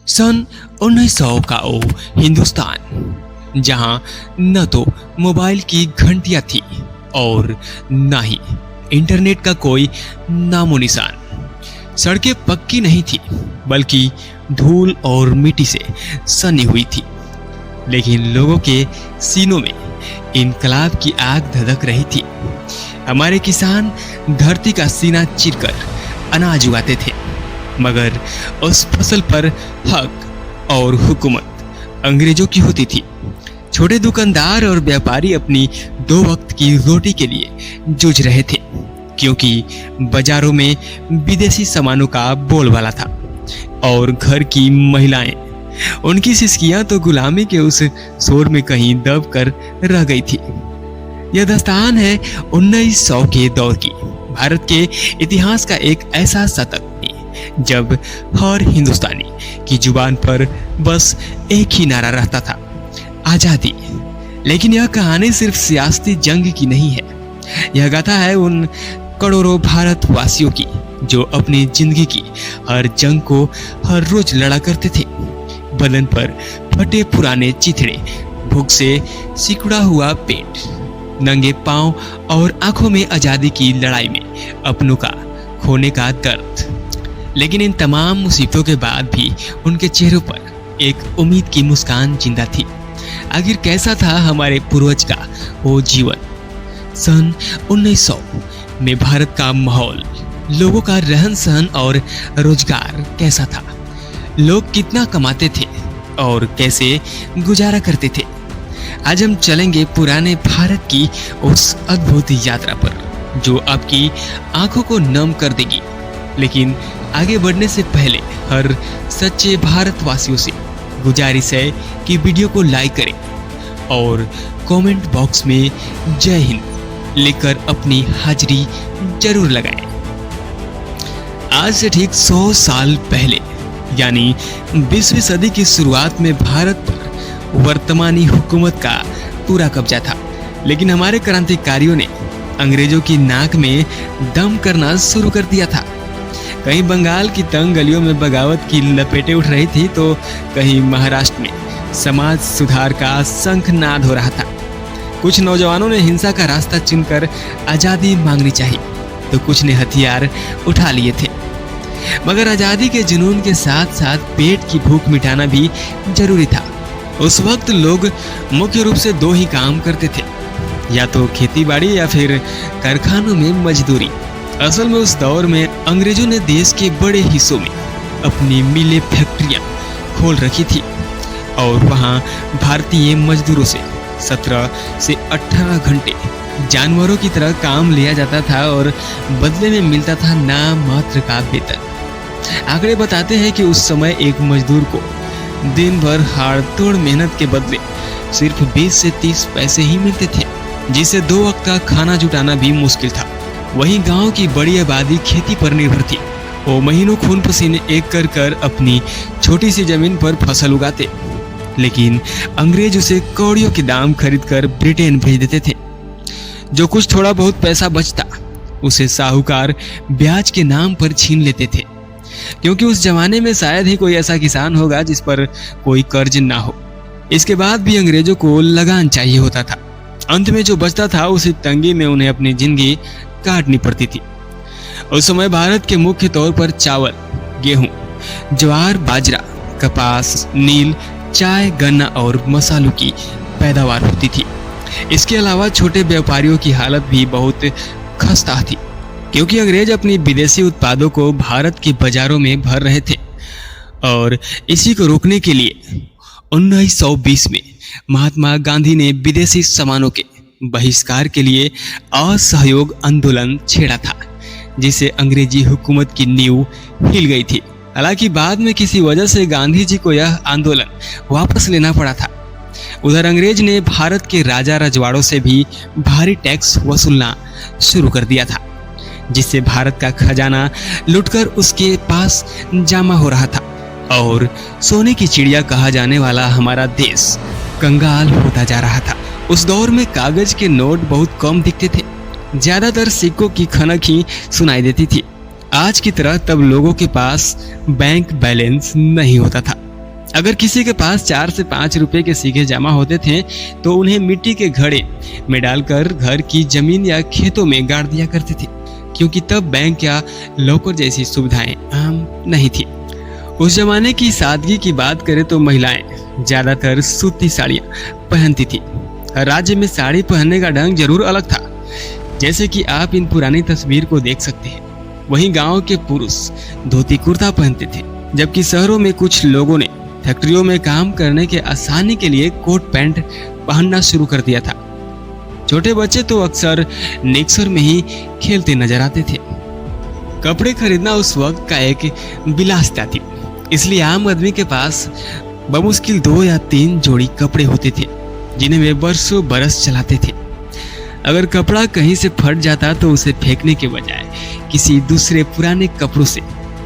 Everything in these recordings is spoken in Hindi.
सन 1900 का वो हिंदुस्तान जहां न तो मोबाइल की घंटियां थी और न ही इंटरनेट का कोई नामो निशान। सड़कें पक्की नहीं थी बल्कि धूल और मिट्टी से सनी हुई थी, लेकिन लोगों के सीनों में इनकलाब की आग धधक रही थी। हमारे किसान धरती का सीना चीरकर अनाज उगाते थे, मगर उस फसल पर हक और हुकूमत अंग्रेजों की होती थी। छोटे दुकानदार और व्यापारी अपनी दो वक्त की रोटी के लिए जूझ रहे थे, क्योंकि बाजारों में विदेशी सामानों का बोलबाला था और घर की महिलाएं, उनकी सिसकियां तो गुलामी के उस शोर में कहीं दब कर रह गई थी। यह दास्तान है 1900 के दौर की, भारत के इतिहास का एक ऐसा शतक जब हर हिंदुस्तानी की जुबान पर बस एक ही नारा रहता था, आजादी। लेकिन यह कहानी सिर्फ सियासी जंग की नहीं है, यह गाथा है उन करोड़ों भारतवासियों की जो अपनी जिंदगी की हर जंग को हर रोज लड़ा करते थे। बदन पर फटे पुराने चिथड़े, भूख से सिकुड़ा हुआ पेट, नंगे पांव और आंखों में आजादी की लड़ाई में अपनों का खोने का दर्द। लेकिन इन तमाम मुसीबतों के बाद भी उनके चेहरों पर एक उम्मीद की मुस्कान जिंदा थी। आखिर कैसा था हमारे पूर्वज का वो जीवन? सन 1900 में भारत का माहौल, लोगों का रहन सहन और रोजगार कैसा था? लोग कितना कमाते थे और कैसे गुजारा करते थे? आज हम चलेंगे पुराने भारत की उस अद्भुत यात्रा पर जो आपकी आंखों को नम कर देगी। लेकिन आगे बढ़ने से पहले हर सच्चे भारतवासियों से गुजारिश है कि वीडियो को लाइक करें और कमेंट बॉक्स में जय हिंद लिखकर अपनी हाजिरी जरूर लगाएं। आज से ठीक 100 साल पहले यानी 20वीं सदी की शुरुआत में भारत पर वर्तमानी हुकूमत का पूरा कब्जा था, लेकिन हमारे क्रांतिकारियों ने अंग्रेजों की नाक में दम करना शुरू कर दिया था। कहीं बंगाल की तंग गलियों में बगावत की लपेटें उठ रही थी, तो कहीं महाराष्ट्र में समाज सुधार का शंखनाद हो रहा था। कुछ नौजवानों ने हिंसा का रास्ता चुनकर आजादी मांगनी चाहिए, तो कुछ ने हथियार उठा लिए थे। मगर आजादी के जुनून के साथ साथ पेट की भूख मिटाना भी जरूरी था। उस वक्त लोग मुख्य रूप से दो ही काम करते थे, या तो खेती बाड़ी या फिर कारखानों में मजदूरी। असल में उस दौर में अंग्रेजों ने देश के बड़े हिस्सों में अपनी मिलें, फैक्ट्रियां खोल रखी थी और वहां भारतीय मजदूरों से 17 से 18 घंटे जानवरों की तरह काम लिया जाता था और बदले में मिलता था नाम मात्र का वेतन। आंकड़े बताते हैं कि उस समय एक मजदूर को दिन भर हाड़ तोड़ मेहनत के बदले सिर्फ 20 से 30 पैसे ही मिलते थे, जिससे 2 वक्त का खाना जुटाना भी मुश्किल था। वहीं गांव की बड़ी आबादी खेती पर निर्भर थी। वो महीनों खून पसीने एक कर कर अपनी छोटी सी जमीन पर फसल उगाते, लेकिन अंग्रेज उसे कौड़ियों के दाम खरीदकर ब्रिटेन भेज देते थे। जो कुछ थोड़ा बहुत पैसा बचता उसे साहूकार ब्याज के नाम पर छीन लेते थे, क्योंकि उस जमाने में शायद ही कोई ऐसा किसान होगा जिस पर कोई कर्ज ना हो। इसके बाद भी अंग्रेजों को लगान चाहिए होता था। अंत में जो बचता था उसी तंगी में उन्हें अपनी जिंदगी काटनी पड़ती थी। उस समय भारत के मुख्य तौर पर चावल, गेहूं, ज्वार, बाजरा, कपास, नील, चाय, गन्ना और मसालों की पैदावार होती थी। इसके अलावा छोटे व्यापारियों की हालत भी बहुत खस्ता थी, क्योंकि अंग्रेज अपनी विदेशी उत्पादों को भारत के बाजारों में भर रहे थे। और इसी को रोकने के लिए 1920 में महात्मा गांधी ने विदेशी सामानों के बहिष्कार के लिए असहयोग आंदोलन छेड़ा था, जिससे अंग्रेजी हुकूमत की नींव हिल गई थी। हालांकि बाद में किसी वजह से गांधी जी को यह आंदोलन वापस लेना पड़ा था। उधर अंग्रेज ने भारत के राजा रजवाड़ों से भी भारी टैक्स वसूलना शुरू कर दिया था, जिससे भारत का खजाना लुटकर उसके पास जमा हो रहा था और सोने की चिड़िया कहा जाने वाला हमारा देश कंगाल होता जा रहा था। उस दौर में कागज के नोट बहुत कम दिखते थे, ज्यादातर सिक्कों की खनक ही सुनाई देती थी। आज की तरह तब लोगों के पास बैंक बैलेंस नहीं होता था। अगर किसी के पास 4 से 5 रुपए के सिक्के जमा होते थे तो उन्हें मिट्टी के घड़े में डालकर घर की जमीन या खेतों में गाड़ दिया करते थे, क्योंकि तब बैंक या लॉकर जैसी सुविधाएं आम नहीं थी। उस जमाने की सादगी की बात करें तो महिलाएं ज्यादातर सूती साड़ियां पहनती थी। हर राज्य में साड़ी पहनने का ढंग जरूर अलग था, जैसे कि आप इन पुरानी तस्वीर को देख सकते हैं। वहीं गांव के पुरुष धोती कुर्ता पहनते थे, जबकि शहरों में कुछ लोगों ने फैक्ट्रियों में काम करने के आसानी के लिए कोट पैंट पहनना शुरू कर दिया था। छोटे बच्चे तो अक्सर निक्सर में ही खेलते नजर आते थे। कपड़े खरीदना उस वक्त का एक विलासिता थी, इसलिए आम आदमी के पास बमुश्किल 2 या 3 जोड़ी कपड़े होते थे, जिन्हें वे बरसों बरस चलाते थे। अगर कपड़ा कहीं से फट जाता तो उसे फेंकने के बजाय किसी दूसरे पुराने कपड़ों से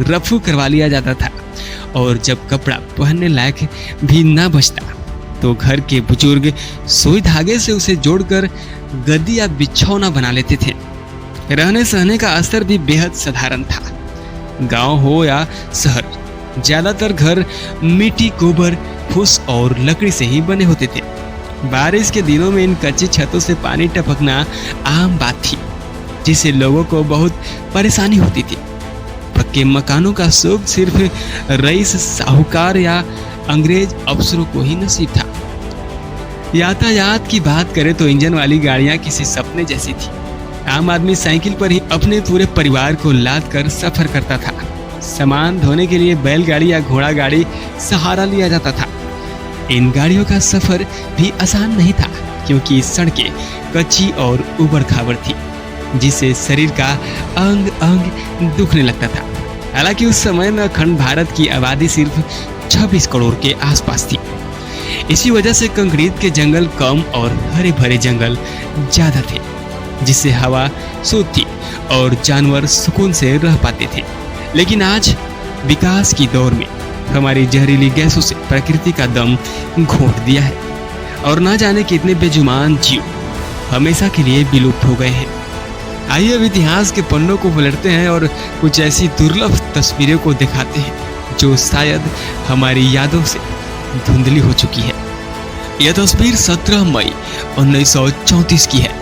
रफू करवा लिया जाता था, और जब कपड़ा पहनने लायक भी न बचता तो घर के बुजुर्ग सुई धागे से उसे जोड़कर गद्दी या बिछौना बना लेते थे। रहने सहने का स्तर भी बेहद साधारण था। गांव हो या शहर, ज्यादातर घर मिट्टी, गोबर, फूस और लकड़ी से ही बने होते थे। बारिश के दिनों में इन कच्ची छतों से पानी टपकना आम बात थी, जिससे लोगों को बहुत परेशानी होती थी। पक्के मकानों का सुख सिर्फ रईस, साहूकार या अंग्रेज अफसरों को ही नसीब था। यातायात की बात करें तो इंजन वाली गाड़ियां किसी सपने जैसी थी। आम आदमी साइकिल पर ही अपने पूरे परिवार को लाद कर सफर करता था। सामान ढोने के लिए बैलगाड़ी या घोड़ा गाड़ी सहारा लिया जाता था। इन गाड़ियों का सफर भी आसान नहीं था, क्योंकि सड़कें कच्ची और उबड़ खाबड़ थी, जिससे शरीर का अंग अंग दुखने लगता था। हालांकि उस समय में अखंड भारत की आबादी सिर्फ 26 करोड़ के आसपास थी। इसी वजह से कंक्रीट के जंगल कम और हरे भरे जंगल ज्यादा थे, जिससे हवा शुद्ध थी और जानवर सुकून से रह पाते थे। लेकिन आज विकास की दौर में हमारी जहरीली गैसों से प्रकृति का दम घोंट दिया है, और ना जाने कितने बेजुबान जीव हमेशा के लिए विलुप्त हो गए हैं। आइए अब इतिहास के पन्नों को पलटते हैं और कुछ ऐसी दुर्लभ तस्वीरें को दिखाते हैं जो शायद हमारी यादों से धुंधली हो चुकी है। यह तस्वीर 17 मई 1934 की है।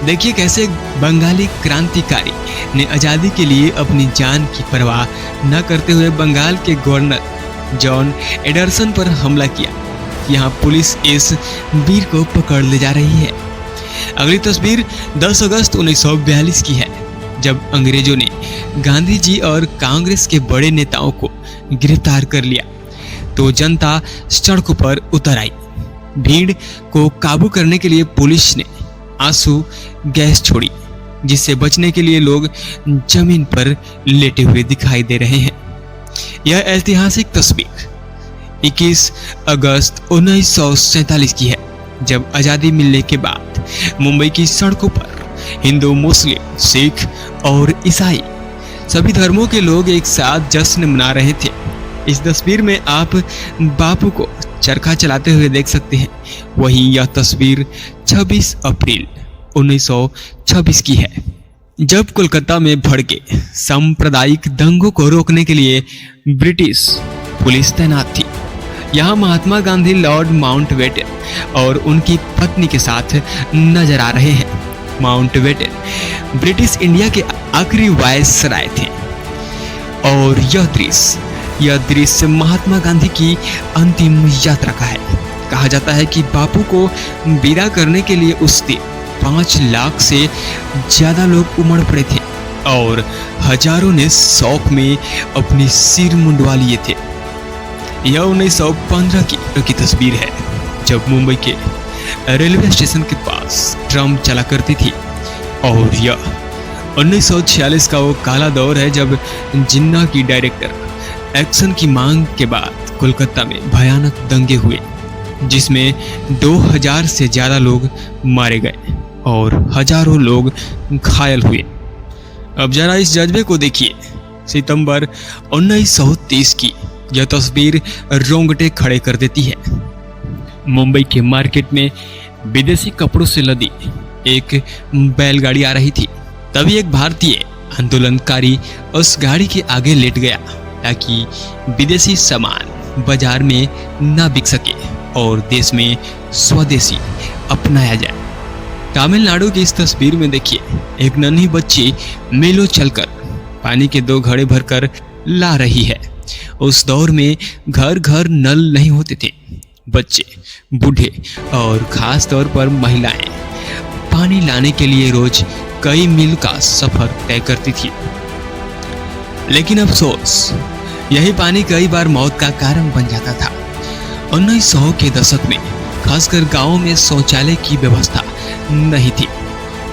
देखिए कैसे बंगाली क्रांतिकारी ने आज़ादी के लिए अपनी जान की परवाह न करते हुए बंगाल के गवर्नर जॉन एडरसन पर हमला किया। यहाँ पुलिस इस वीर को पकड़ ले जा रही है। अगली तस्वीर 10 अगस्त 1942 की है, जब अंग्रेजों ने गांधी जी और कांग्रेस के बड़े नेताओं को गिरफ्तार कर लिया तो जनता सड़कों पर उतर आई। भीड़ को काबू करने के लिए पुलिस ने आंसू गैस छोड़ी, जिससे बचने के लिए लोग जमीन पर लेटे हुए दिखाई दे रहे हैं। यह ऐतिहासिक तस्वीर 21 अगस्त 1947 की है, जब आज़ादी मिलने के बाद मुंबई की सड़कों पर हिंदू, मुस्लिम, सिख और ईसाई सभी धर्मों के लोग एक साथ जश्न मना रहे थे। इस तस्वीर में आप बापू को चरखा चलाते हुए देख सकते हैं। वहीं यह तस्वीर 26 अप्रैल 1926 की है, जब कोलकाता में भड़के सांप्रदायिक दंगों को रोकने के लिए ब्रिटिश पुलिस तैनात थी। यहाँ महात्मा गांधी लॉर्ड माउंटबेटन और उनकी पत्नी के साथ नजर आ रहे हैं। माउंटबेटन ब्रिटिश इंडिया के आखिरी वायसराय थे, और यह दृश्य महात्मा गांधी की अंतिम यात्रा का है। कहा जाता है कि बापू को विदा करने के लिए उस दिन 5 लाख से ज्यादा लोग उमड़ पड़े थे, और हजारों ने शौक में अपने सिर मुंडवा लिए थे। यह 1915 की तस्वीर है, जब मुंबई के रेलवे स्टेशन के पास ट्रम चला करती थी, और यह 1946 का वो काला दौर है जब जिन्ना की डायरेक्टर एक्शन की मांग के बाद कोलकाता में भयानक दंगे हुए, जिसमें 2000 से ज्यादा लोग मारे गए और हजारों लोग घायल हुए। अब जरा इस जज्बे को देखिए। सितंबर 1930 की यह तस्वीर रोंगटे खड़े कर देती है। मुंबई के मार्केट में विदेशी कपड़ों से लदी एक बैलगाड़ी आ रही थी। तभी एक भारतीय आंदोलनकारी उस गाड़ी के आगे लेट गया ताकि विदेशी सामान बाजार में ना बिक सके और देश में स्वदेशी अपनाया जाए। तमिलनाडु की इस तस्वीर में देखिए, एक नन्ही बच्ची मीलों चलकर पानी के 2 घड़े भरकर ला रही है। उस दौर में घर घर नल नहीं होते थे। बच्चे, बूढ़े और खास तौर पर महिलाएं पानी लाने के लिए रोज कई मील का सफर तय करती थी। लेकिन अफसोस, यही पानी कई बार मौत का कारण बन जाता था। 1900 के दशक में खासकर गांवों में शौचालय की व्यवस्था नहीं थी।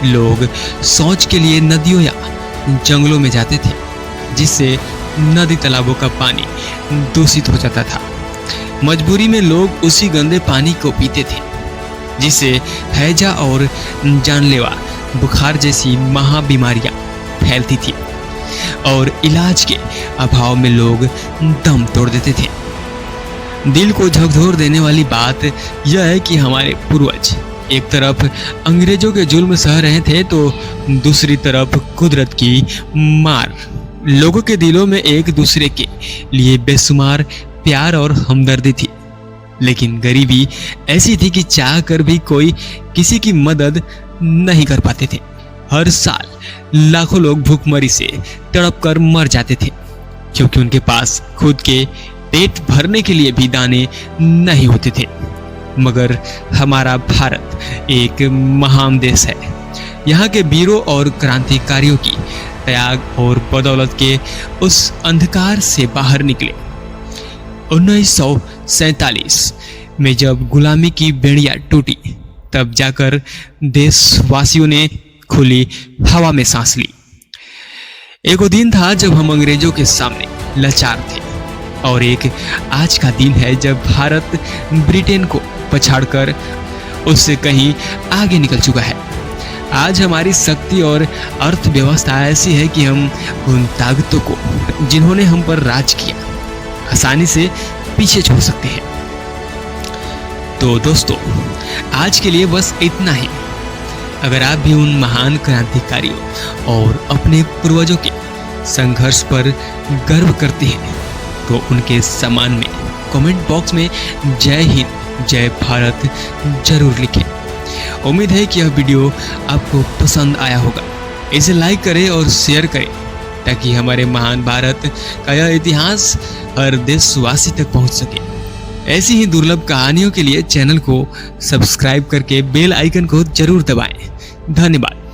लोग शौच के लिए नदियों या जंगलों में जाते थे, जिससे नदी तालाबों का पानी दूषित हो जाता था। मजबूरी में लोग उसी गंदे पानी को पीते थे, जिससे हैजा और जानलेवा बुखार जैसी महाबीमारियां फैलती थी और इलाज के अभाव में लोग दम तोड़ देते थे। दिल को झकझोर देने वाली बात यह है कि हमारे पूर्वज एक तरफ अंग्रेजों के जुल्म सह रहे थे तो दूसरी तरफ कुदरत की मार। लोगों के दिलों में एक दूसरे के लिए बेशुमार प्यार और हमदर्दी थी, लेकिन गरीबी ऐसी थी कि चाह कर भी कोई किसी की मदद नहीं कर पाते थे। हर साल लाखों लोग भूखमरी से तड़प कर मर जाते थे, क्योंकि उनके पास खुद के पेट भरने के लिए भी दाने नहीं होते थे। मगर हमारा भारत एक महान देश है। यहाँ के वीरों और क्रांतिकारियों की त्याग और बदौलत के उस अंधकार से बाहर निकले। 1947 में जब गुलामी की बेड़िया टूटी, तब जाकर देशवासियों ने खुली हवा में सांस ली। एक वो दिन था जब हम अंग्रेजों के सामने लाचार थे, और एक आज का दिन है जब भारत ब्रिटेन को पछाड़कर उससे कहीं आगे निकल चुका है। आज हमारी शक्ति और अर्थव्यवस्था ऐसी है कि हम उन ताकतों को जिन्होंने हम पर राज किया आसानी से पीछे छोड़ सकते हैं। तो दोस्तों, आज के लिए बस इतना ही। अगर आप भी उन महान क्रांतिकारियों और अपने पूर्वजों के संघर्ष पर गर्व करते हैं तो उनके सम्मान में कमेंट बॉक्स में जय हिंद जय भारत जरूर लिखें। उम्मीद है कि यह वीडियो आपको पसंद आया होगा। इसे लाइक करें और शेयर करें ताकि हमारे महान भारत का यह इतिहास हर देशवासी तक पहुंच सके। ऐसी ही दुर्लभ कहानियों के लिए चैनल को सब्सक्राइब करके बेल आइकन को जरूर दबाएं। धन्यवाद।